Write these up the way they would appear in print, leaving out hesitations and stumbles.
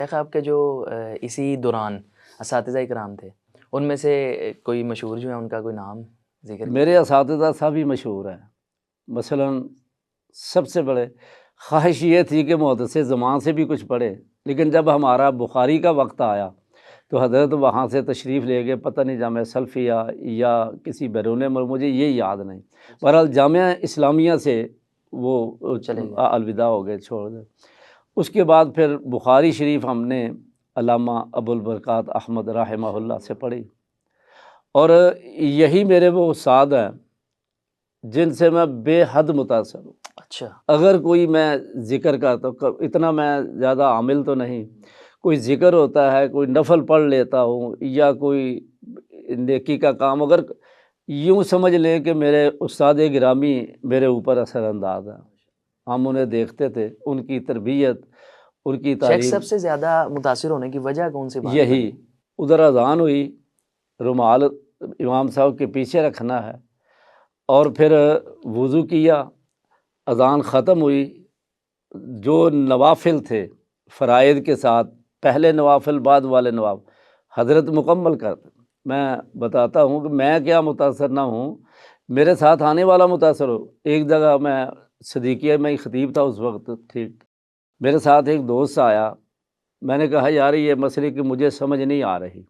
شیخ آپ کے جو اسی دوران اساتذہ کرام تھے، ان میں سے کوئی مشہور جو ہیں، ان کا کوئی نام ذکر کیا؟ میرے اساتذہ سبھی مشہور ہیں۔ مثلاً سب سے بڑے خواہش یہ تھی کہ محدث زمان سے بھی کچھ پڑھے، لیکن جب ہمارا بخاری کا وقت آیا تو حضرت وہاں سے تشریف لے گئے، پتہ نہیں جامعہ سلفیہ یا کسی بیرون ملک، مجھے یہ یاد نہیں۔ بہرحال جامعہ اسلامیہ سے وہ چلے گئے۔ الوداع ہو گئے، چھوڑ گئے۔ اس کے بعد پھر بخاری شریف ہم نے علامہ ابو البرکات احمد رحمہ اللہ سے پڑھی، اور یہی میرے وہ استاد ہیں جن سے میں بے حد متاثر ہوں۔ اچھا، اگر کوئی میں ذکر کرتا ہوں، اتنا میں زیادہ عامل تو نہیں، کوئی ذکر ہوتا ہے، کوئی نفل پڑھ لیتا ہوں یا کوئی نیکی کا کام، اگر یوں سمجھ لیں کہ میرے استاد گرامی میرے اوپر اثر انداز ہیں۔ ہم انہیں دیکھتے تھے، ان کی تربیت، ان کی شیخ تعلیم۔ سب سے زیادہ متاثر ہونے کی وجہ کون سی بات یہی بنی؟ ادھر اذان ہوئی، رومال امام صاحب کے پیچھے رکھنا ہے، اور پھر وضو کیا، اذان ختم ہوئی، جو نوافل تھے فرائض کے ساتھ، پہلے نوافل بعد والے نوافل حضرت مکمل کرتے۔ میں بتاتا ہوں کہ میں کیا متاثر نہ ہوں، میرے ساتھ آنے والا متاثر ہو۔ ایک جگہ میں صدیقیہ میں خطیب تھا اس وقت، ٹھیک، میرے ساتھ ایک دوست آیا، میں نے کہا یار یہ مسئلے کی مجھے سمجھ نہیں آ رہی،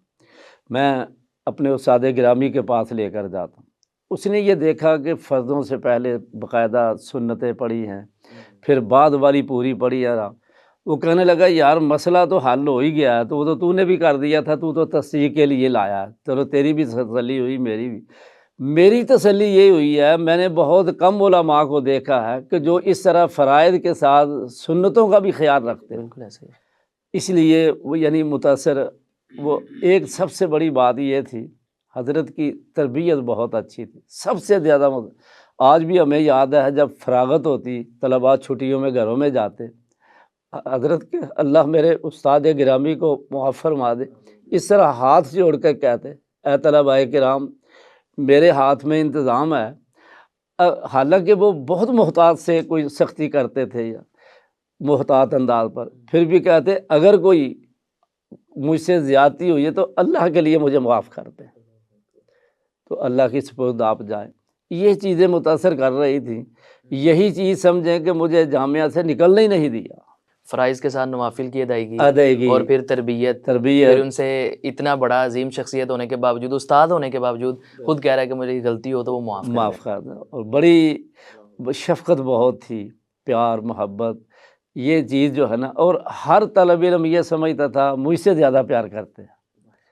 میں اپنے استاد گرامی کے پاس لے کر جاتا ہوں۔ اس نے یہ دیکھا کہ فرضوں سے پہلے باقاعدہ سنتیں پڑھی ہیں، پھر بعد والی پوری پڑھی ہے۔ وہ کہنے لگا یار مسئلہ تو حل ہو ہی گیا ہے، تو نے بھی کر دیا تھا، تو تصدیق کے لیے لایا ہے، چلو تیری بھی تسلی ہوئی، میری بھی۔ میری تسلی یہی ہوئی ہے، میں نے بہت کم علماء کو دیکھا ہے کہ جو اس طرح فرائض کے ساتھ سنتوں کا بھی خیال رکھتے ہیں۔ بالکل ایسے ہی۔ اس لیے وہ یعنی متاثر، وہ ایک سب سے بڑی بات یہ تھی، حضرت کی تربیت بہت اچھی تھی، سب سے زیادہ آج بھی ہمیں یاد ہے جب فراغت ہوتی، طلباء چھٹیوں میں گھروں میں جاتے، حضرت کے اللہ میرے استاد گرامی کو معاف فرما دے، اس طرح ہاتھ جوڑ کر کہتے اے طلباء کرام میرے ہاتھ میں انتظام ہے۔ حالانکہ وہ بہت محتاط سے کوئی سختی کرتے تھے یا محتاط انداز پر، پھر بھی کہتے اگر کوئی مجھ سے زیادتی ہوئی ہے تو اللہ کے لیے مجھے معاف کر دیں، تو اللہ کی سپرد آپ جائیں۔ یہ چیزیں متاثر کر رہی تھیں، یہی چیز سمجھیں کہ مجھے جامعہ سے نکلنے ہی نہیں دیا۔ فرائض کے ساتھ نوافل کی ادائیگی اور پھر تربیت، پھر ان سے اتنا بڑا عظیم شخصیت ہونے کے باوجود، استاد ہونے کے باوجود خود کہہ رہا ہے کہ مجھے غلطی ہو تو وہ معاف کر دیں، اور بڑی شفقت بہت تھی، پیار محبت، یہ چیز جو ہے نا، اور ہر طالب علم یہ سمجھتا تھا مجھ سے زیادہ پیار کرتے ہیں۔